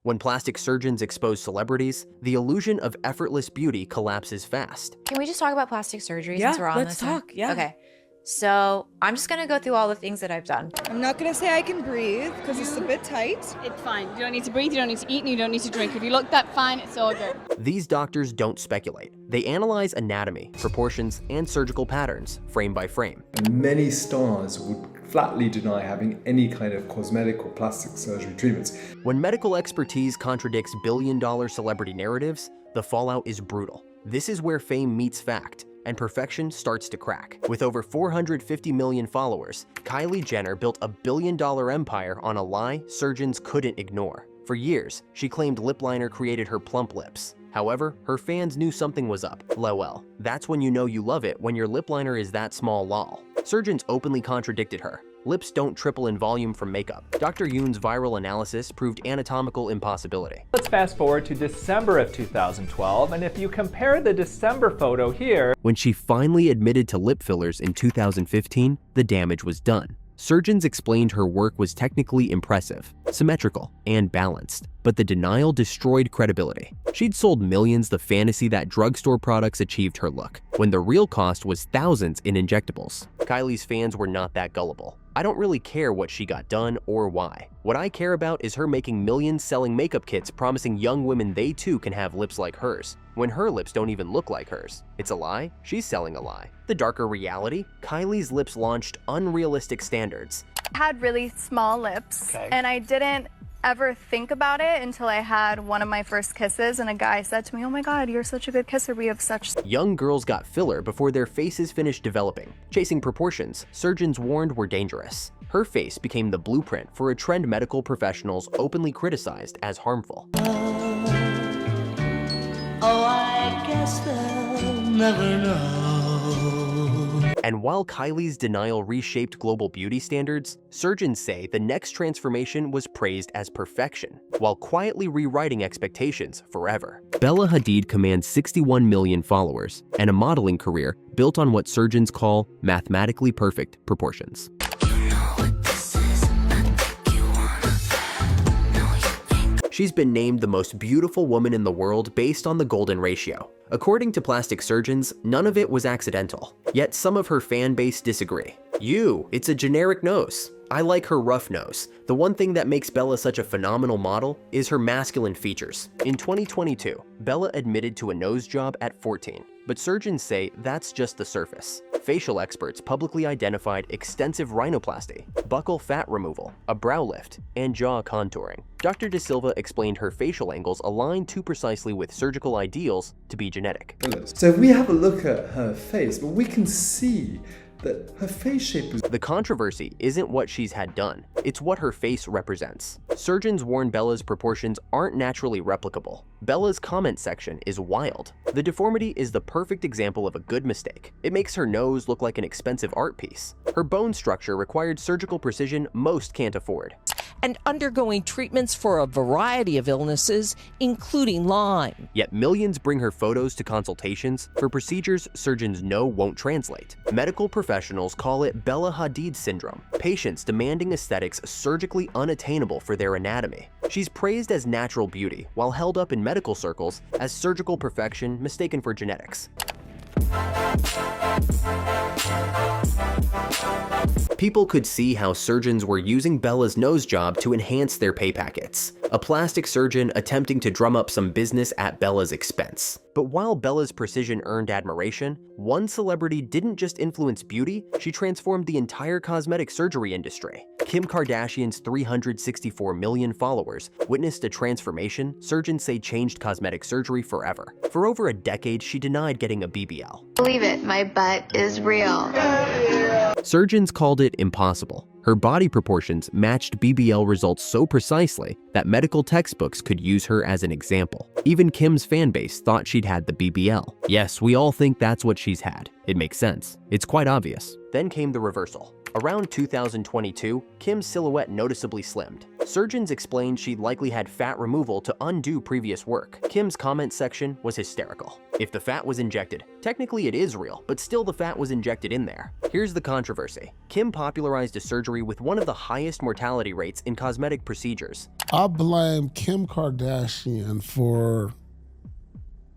When plastic surgeons expose celebrities, the illusion of effortless beauty collapses fast. Can we just talk about plastic surgery Yeah, since we're on let's this talk, yeah. Okay. So I'm just gonna go through all the things that I've done. I'm not gonna say I can breathe because it's a bit tight. It's fine. You don't need to breathe, you don't need to eat, and you don't need to drink. If you look that fine, it's all good. These doctors don't speculate. They analyze anatomy, proportions, and surgical patterns, frame by frame. Many stars would flatly deny having any kind of cosmetic or plastic surgery treatments. When medical expertise contradicts billion-dollar celebrity narratives, the fallout is brutal. This is where fame meets fact, and perfection starts to crack. With over 450 million followers, Kylie Jenner built a billion-dollar empire on a lie surgeons couldn't ignore. For years, she claimed lip liner created her plump lips. However, her fans knew something was up. Lol. That's when you know you love it, when your lip liner is that small, lol. Surgeons openly contradicted her. Lips don't triple in volume from makeup. Dr. Yoon's viral analysis proved anatomical impossibility. Let's fast forward to December of 2012, and if you compare the December photo here, When she finally admitted to lip fillers in 2015, the damage was done. Surgeons explained her work was technically impressive, symmetrical, and balanced, but the denial destroyed credibility. She'd sold millions the fantasy that drugstore products achieved her look, when the real cost was thousands in injectables. Kylie's fans were not that gullible. I don't really care what she got done or why. What I care about is her making millions selling makeup kits promising young women they too can have lips like hers, when her lips don't even look like hers. It's a lie? She's selling a lie. The darker reality? Kylie's lips launched unrealistic standards. I had really small lips, and I didn't ever think about it until I had one of my first kisses, and a guy said to me, "Oh my God, you're such a good kisser. We have such..." Young girls got filler before their faces finished developing. Chasing proportions, surgeons warned were dangerous. Her face became the blueprint for a trend medical professionals openly criticized as harmful. Oh, I guess they'll never know. And while Kylie's denial reshaped global beauty standards, surgeons say the next transformation was praised as perfection, while quietly rewriting expectations forever. Bella Hadid commands 61 million followers and a modeling career built on what surgeons call mathematically perfect proportions. She's been named the most beautiful woman in the world based on the golden ratio. According to plastic surgeons, none of it was accidental. Yet some of her fan base disagree. It's a generic nose. I like her rough nose. The one thing that makes Bella such a phenomenal model is her masculine features. In 2022, Bella admitted to a nose job at 14, but surgeons say that's just the surface. Facial experts publicly identified extensive rhinoplasty, buccal fat removal, a brow lift, and jaw contouring. Dr. De Silva explained her facial angles align too precisely with surgical ideals to be genetic. So if we have a look at her face, but we can see that her face shape is... The controversy isn't what she's had done, it's what her face represents. Surgeons warn Bella's proportions aren't naturally replicable. Bella's comment section is wild. The deformity is the perfect example of a good mistake. It makes her nose look like an expensive art piece. Her bone structure required surgical precision most can't afford. And undergoing treatments for a variety of illnesses, including Lyme. Yet millions bring her photos to consultations for procedures surgeons know won't translate. Medical professionals call it Bella Hadid syndrome, patients demanding aesthetics surgically unattainable for their anatomy. She's praised as natural beauty, while held up in medical circles as surgical perfection mistaken for genetics. People could see how surgeons were using Bella's nose job to enhance their pay packets. A plastic surgeon attempting to drum up some business at Bella's expense. But while Bella's precision earned admiration, one celebrity didn't just influence beauty, she transformed the entire cosmetic surgery industry. Kim Kardashian's 364 million followers witnessed a transformation surgeons say changed cosmetic surgery forever. For over a decade, she denied getting a BBL. Believe it, my butt is real. Surgeons called it impossible. Her body proportions matched BBL results so precisely that medical textbooks could use her as an example. Even Kim's fanbase thought she'd had the BBL. Yes, we all think that's what she's had. It makes sense. It's quite obvious. Then came the reversal. Around 2022, Kim's silhouette noticeably slimmed. Surgeons explained she likely had fat removal to undo previous work. Kim's comment section was hysterical. If the fat was injected, technically it is real, but still the fat was injected in there. Here's the controversy. Kim popularized a surgery with one of the highest mortality rates in cosmetic procedures. I blame Kim Kardashian for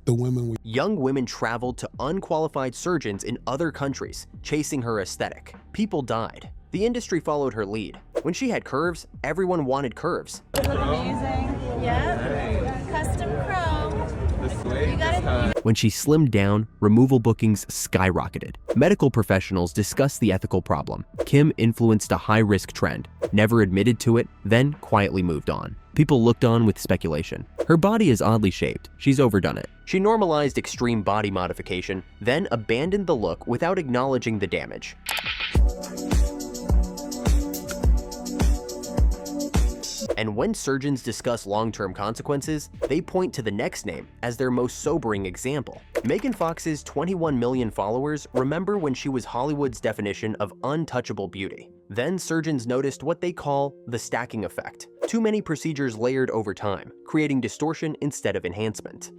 the women Young women traveled to unqualified surgeons in other countries, chasing her aesthetic. People died. The industry followed her lead. When she had curves, everyone wanted curves. You look amazing. Yeah. Custom chrome. You got it. When she slimmed down, removal bookings skyrocketed. Medical professionals discussed the ethical problem. Kim influenced a high-risk trend, never admitted to it, then quietly moved on. People looked on with speculation. Her body is oddly shaped. She's overdone it. She normalized extreme body modification, then abandoned the look without acknowledging the damage. And when surgeons discuss long-term consequences, they point to the next name as their most sobering example. Megan Fox's 21 million followers remember when she was Hollywood's definition of untouchable beauty. Then surgeons noticed what they call the stacking effect. Too many procedures layered over time, creating distortion instead of enhancement.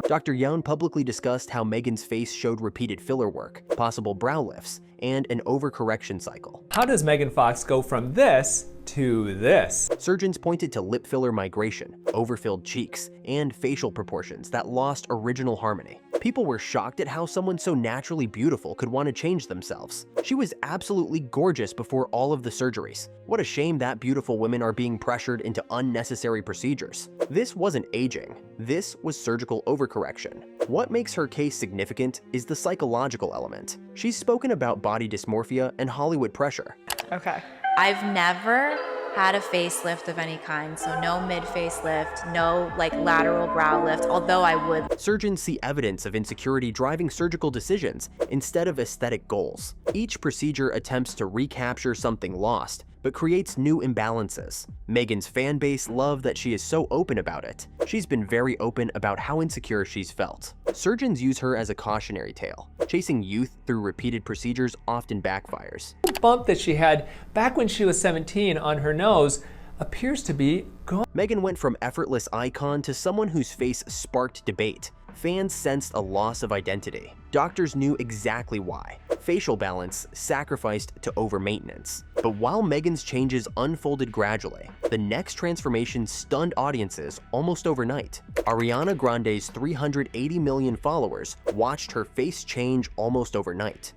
Dr. Young publicly discussed how Megan's face showed repeated filler work, possible brow lifts, and an overcorrection cycle. How does Megan Fox go from this to this? Surgeons pointed to lip filler migration, overfilled cheeks, and facial proportions that lost original harmony. People were shocked at how someone so naturally beautiful could want to change themselves. She was absolutely gorgeous before all of the surgeries. What a shame that beautiful women are being pressured into unnecessary procedures. This wasn't aging. This was surgical overcorrection. What makes her case significant is the psychological element. She's spoken about body dysmorphia and Hollywood pressure. Okay. I've never had a facelift of any kind, so no mid-facelift, no lateral brow lift, although I would. Surgeons see evidence of insecurity driving surgical decisions instead of aesthetic goals. Each procedure attempts to recapture something lost, but creates new imbalances. Megan's fan base love that she is so open about it. She's been very open about how insecure she's felt. Surgeons use her as a cautionary tale. Chasing youth through repeated procedures often backfires. The bump that she had back when she was 17 on her nose appears to be gone. Megan went from effortless icon to someone whose face sparked debate. Fans sensed a loss of identity. Doctors knew exactly why. Facial balance sacrificed to over-maintenance. But while Megan's changes unfolded gradually, the next transformation stunned audiences almost overnight. Ariana Grande's 380 million followers watched her face change almost overnight.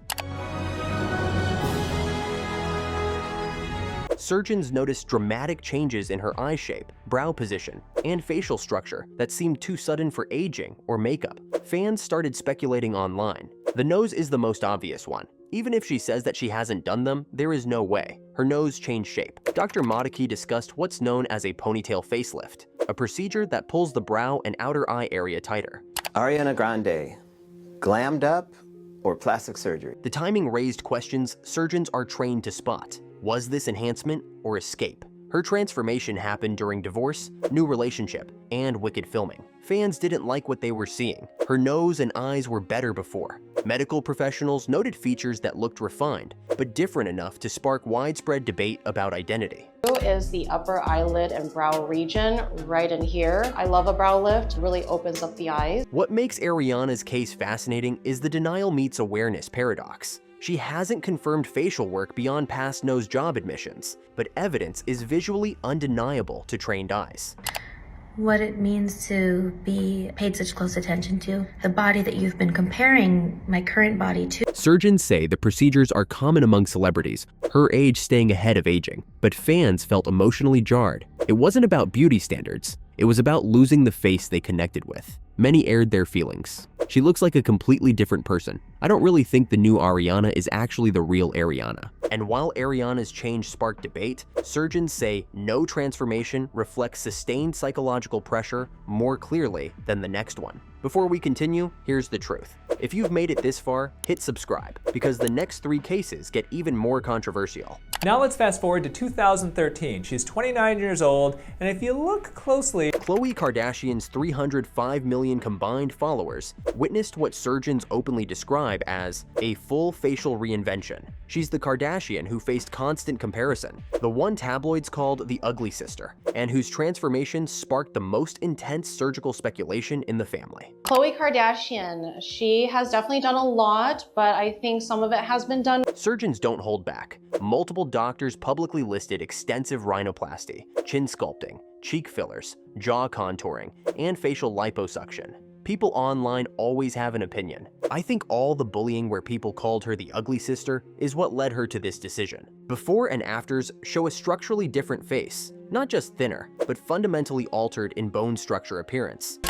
Surgeons noticed dramatic changes in her eye shape, brow position, and facial structure that seemed too sudden for aging or makeup. Fans started speculating online. The nose is the most obvious one. Even if she says that she hasn't done them, there is no way. Her nose changed shape. Dr. Modicki discussed what's known as a ponytail facelift, a procedure that pulls the brow and outer eye area tighter. Ariana Grande, glammed up or plastic surgery? The timing raised questions surgeons are trained to spot. Was this enhancement or escape? Her transformation happened during divorce, new relationship, and Wicked filming. Fans didn't like what they were seeing. Her nose and eyes were better before. Medical professionals noted features that looked refined, but different enough to spark widespread debate about identity. Is the upper eyelid and brow region right in here. I love a brow lift, really opens up the eyes. What makes Ariana's case fascinating is the denial meets awareness paradox. She hasn't confirmed facial work beyond past nose job admissions, but evidence is visually undeniable to trained eyes. What it means to be paid such close attention to, the body that you've been comparing my current body to. Surgeons say the procedures are common among celebrities, her age staying ahead of aging, but fans felt emotionally jarred. It wasn't about beauty standards, it was about losing the face they connected with. Many aired their feelings. She looks like a completely different person. I don't really think the new Ariana is actually the real Ariana. And while Ariana's change sparked debate, surgeons say no transformation reflects sustained psychological pressure more clearly than the next one. Before we continue, here's the truth. If you've made it this far, hit subscribe, because the next 3 cases get even more controversial. Now let's fast forward to 2013. She's 29 years old, and if you look closely, Khloe Kardashian's 305 million million combined followers, witnessed what surgeons openly describe as a full facial reinvention. She's the Kardashian who faced constant comparison, the one tabloids called the ugly sister, and whose transformation sparked the most intense surgical speculation in the family. Khloe Kardashian, she has definitely done a lot, but I think some of it has been done. Surgeons don't hold back. Multiple doctors publicly listed extensive rhinoplasty, chin sculpting, cheek fillers, jaw contouring, and facial liposuction. People online always have an opinion. I think all the bullying where people called her the ugly sister is what led her to this decision. Before and afters show a structurally different face, not just thinner, but fundamentally altered in bone structure appearance.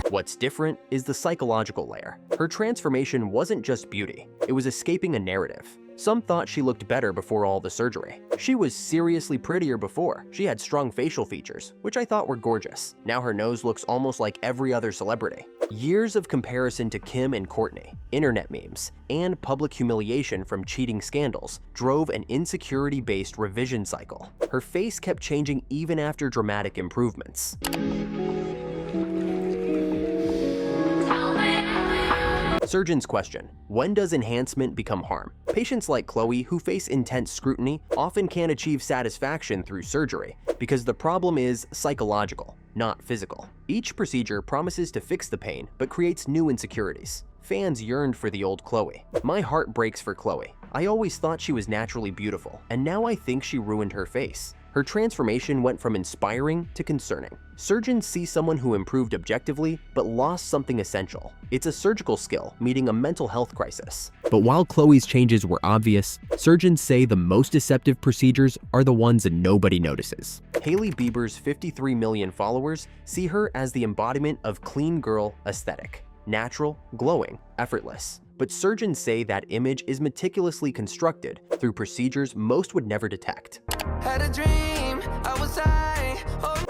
What's different is the psychological layer. Her transformation wasn't just beauty, it was escaping a narrative. Some thought she looked better before all the surgery. She was seriously prettier before. She had strong facial features, which I thought were gorgeous. Now her nose looks almost like every other celebrity. Years of comparison to Kim and Kourtney, internet memes, and public humiliation from cheating scandals drove an insecurity-based revision cycle. Her face kept changing even after dramatic improvements. Surgeons question, when does enhancement become harm? Patients like Khloe, who face intense scrutiny, often can't achieve satisfaction through surgery because the problem is psychological, not physical. Each procedure promises to fix the pain, but creates new insecurities. Fans yearned for the old Khloe. My heart breaks for Khloe. I always thought she was naturally beautiful, and now I think she ruined her face. Her transformation went from inspiring to concerning. Surgeons see someone who improved objectively, but lost something essential. It's a surgical skill meeting a mental health crisis. But while Khloe's changes were obvious, surgeons say the most deceptive procedures are the ones that nobody notices. Hailey Bieber's 53 million followers see her as the embodiment of clean girl aesthetic. Natural, glowing, effortless. But surgeons say that image is meticulously constructed through procedures most would never detect. Had a dream, I was high.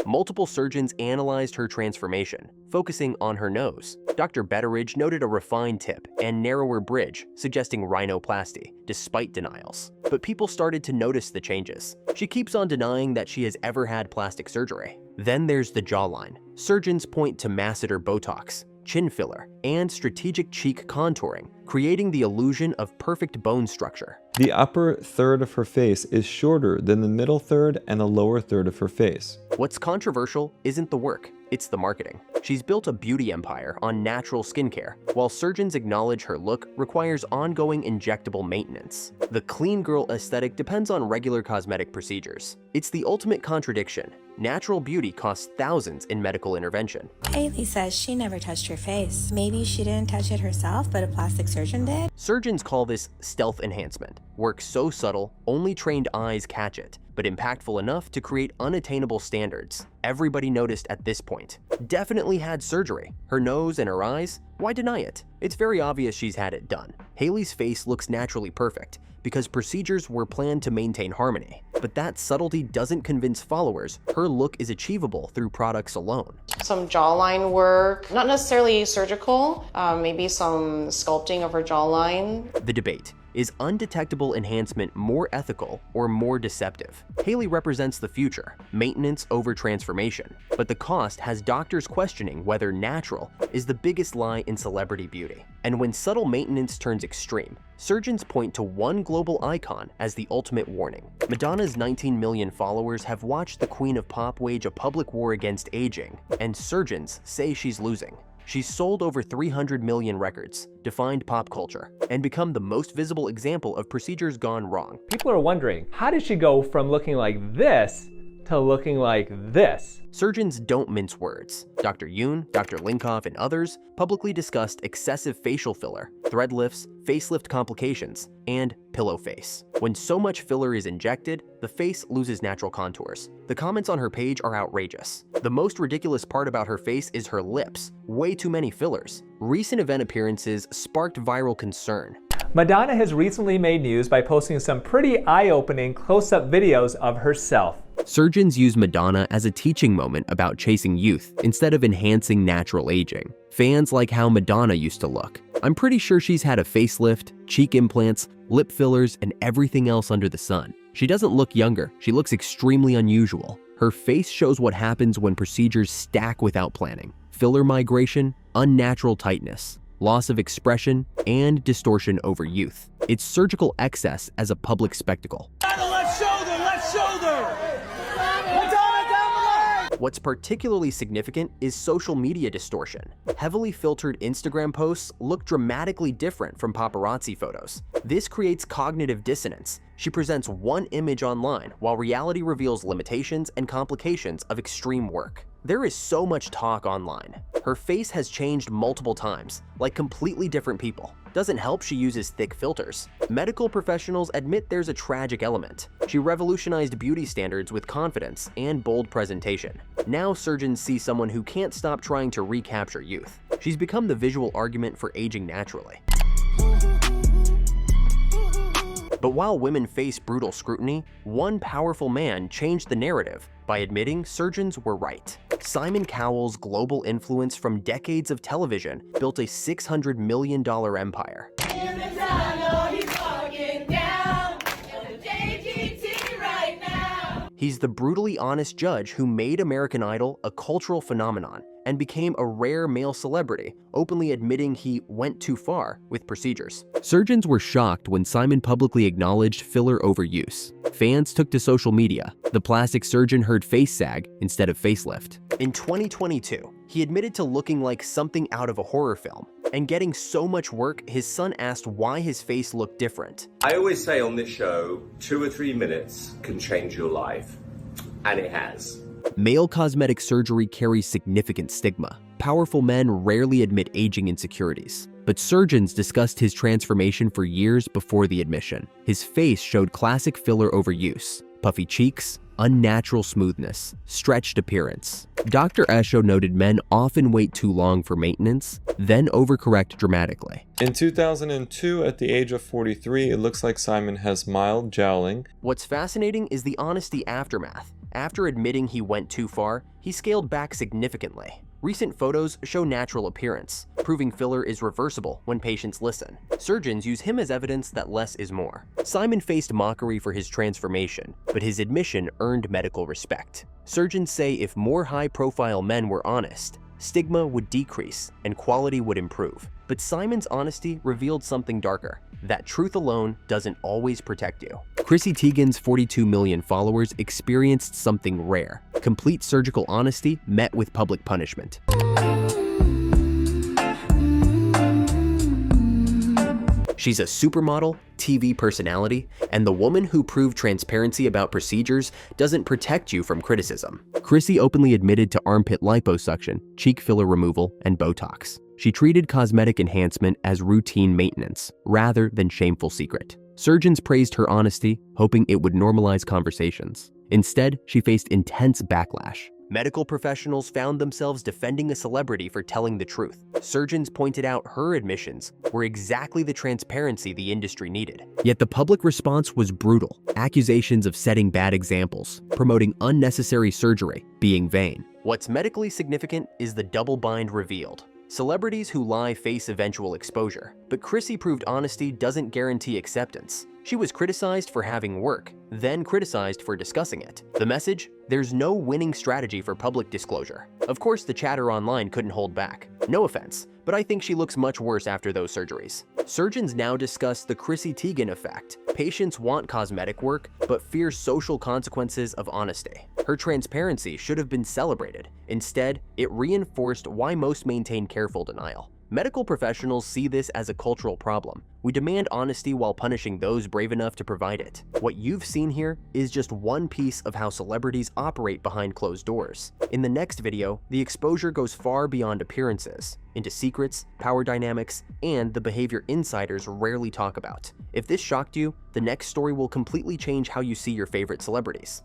Multiple surgeons analyzed her transformation, focusing on her nose. Dr. Betteridge noted a refined tip and narrower bridge, suggesting rhinoplasty, despite denials. But people started to notice the changes. She keeps on denying that she has ever had plastic surgery. Then there's the jawline. Surgeons point to masseter Botox, chin filler, and strategic cheek contouring, creating the illusion of perfect bone structure. The upper third of her face is shorter than the middle third and the lower third of her face. What's controversial isn't the work, it's the marketing. She's built a beauty empire on natural skincare, while surgeons acknowledge her look requires ongoing injectable maintenance. The clean girl aesthetic depends on regular cosmetic procedures. It's the ultimate contradiction. Natural beauty costs thousands in medical intervention. Hailey says she never touched her face. Maybe she didn't touch it herself, but a plastic surgeon did? Surgeons call this stealth enhancement. Work so subtle, only trained eyes catch it, but impactful enough to create unattainable standards. Everybody noticed at this point. Definitely had surgery. Her nose and her eyes? Why deny it? It's very obvious she's had it done. Hailey's face looks naturally perfect because procedures were planned to maintain harmony. But that subtlety doesn't convince followers her look is achievable through products alone. Some jawline work, not necessarily surgical, maybe some sculpting of her jawline. The debate. Is undetectable enhancement more ethical or more deceptive? Hailey represents the future, maintenance over transformation, but the cost has doctors questioning whether natural is the biggest lie in celebrity beauty. And when subtle maintenance turns extreme, surgeons point to one global icon as the ultimate warning. Madonna's 19 million followers have watched the Queen of Pop wage a public war against aging, and surgeons say she's losing. She's sold over 300 million records, defined pop culture, and become the most visible example of procedures gone wrong. People are wondering, how did she go from looking like this to looking like this? Surgeons don't mince words. Dr. Yoon, Dr. Linkoff, and others publicly discussed excessive facial filler, thread lifts, facelift complications, and pillow face. When so much filler is injected, the face loses natural contours. The comments on her page are outrageous. The most ridiculous part about her face is her lips. Way too many fillers. Recent event appearances sparked viral concern. Madonna has recently made news by posting some pretty eye-opening close-up videos of herself. Surgeons use Madonna as a teaching moment about chasing youth instead of enhancing natural aging. Fans like how Madonna used to look. I'm pretty sure she's had a facelift, cheek implants, lip fillers, and everything else under the sun. She doesn't look younger, she looks extremely unusual. Her face shows what happens when procedures stack without planning. Filler migration, unnatural tightness, loss of expression, and distortion over youth. It's surgical excess as a public spectacle. Left shoulder, left shoulder! Madonna down the line! What's particularly significant is social media distortion. Heavily filtered Instagram posts look dramatically different from paparazzi photos. This creates cognitive dissonance. She presents one image online while reality reveals limitations and complications of extreme work. There is so much talk online. Her face has changed multiple times, like completely different people. Doesn't help she uses thick filters. Medical professionals admit there's a tragic element. She revolutionized beauty standards with confidence and bold presentation. Now surgeons see someone who can't stop trying to recapture youth. She's become the visual argument for aging naturally. But while women face brutal scrutiny, one powerful man changed the narrative by admitting surgeons were right. Simon Cowell's global influence from decades of television built a $600 million empire. He's the brutally honest judge who made American Idol a cultural phenomenon and became a rare male celebrity, openly admitting he went too far with procedures. Surgeons were shocked when Simon publicly acknowledged filler overuse. Fans took to social media. The plastic surgeon heard face sag instead of facelift. In 2022, he admitted to looking like something out of a horror film. And getting so much work, his son asked why his face looked different. I always say on this show, 2 or 3 minutes can change your life. And it has. Male cosmetic surgery carries significant stigma. Powerful men rarely admit aging insecurities. But surgeons discussed his transformation for years before the admission. His face showed classic filler overuse, puffy cheeks, unnatural smoothness, stretched appearance. Dr. Esho noted men often wait too long for maintenance, then overcorrect dramatically. In 2002, at the age of 43, it looks like Simon has mild jowling. What's fascinating is the honesty aftermath. After admitting he went too far, he scaled back significantly. Recent photos show natural appearance, proving filler is reversible when patients listen. Surgeons use him as evidence that less is more. Simon faced mockery for his transformation, but his admission earned medical respect. Surgeons say if more high-profile men were honest, stigma would decrease and quality would improve. But Simon's honesty revealed something darker, that truth alone doesn't always protect you. Chrissy Teigen's 42 million followers experienced something rare: complete surgical honesty met with public punishment. She's a supermodel, TV personality, and the woman who proved transparency about procedures doesn't protect you from criticism. Chrissy openly admitted to armpit liposuction, cheek filler removal, and Botox. She treated cosmetic enhancement as routine maintenance, rather than shameful secret. Surgeons praised her honesty, hoping it would normalize conversations. Instead, she faced intense backlash. Medical professionals found themselves defending a celebrity for telling the truth. Surgeons pointed out her admissions were exactly the transparency the industry needed. Yet the public response was brutal. Accusations of setting bad examples, promoting unnecessary surgery, being vain. What's medically significant is the double bind revealed. Celebrities who lie face eventual exposure, but Chrissy proved honesty doesn't guarantee acceptance. She was criticized for having work, then criticized for discussing it. The message? There's no winning strategy for public disclosure. Of course, the chatter online couldn't hold back. No offense, but I think she looks much worse after those surgeries. Surgeons now discuss the Chrissy Teigen effect. Patients want cosmetic work, but fear social consequences of honesty. Her transparency should have been celebrated. Instead, it reinforced why most maintain careful denial. Medical professionals see this as a cultural problem. We demand honesty while punishing those brave enough to provide it. What you've seen here is just one piece of how celebrities operate behind closed doors. In the next video, the exposure goes far beyond appearances, into secrets, power dynamics, and the behavior insiders rarely talk about. If this shocked you, the next story will completely change how you see your favorite celebrities.